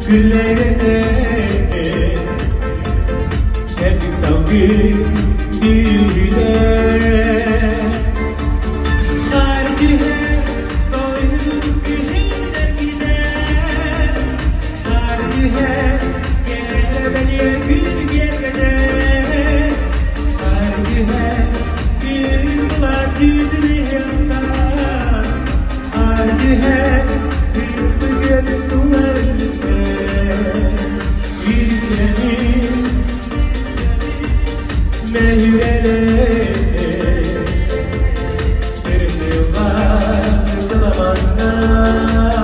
güllerine şerdik savgı dilde harcı her koyun gülüne gider harcı her gelebeliye gül gelmede harcı her gül bular düdüğü yanlar harcı her gül gül bular meyveler Sırrı var kılamanlar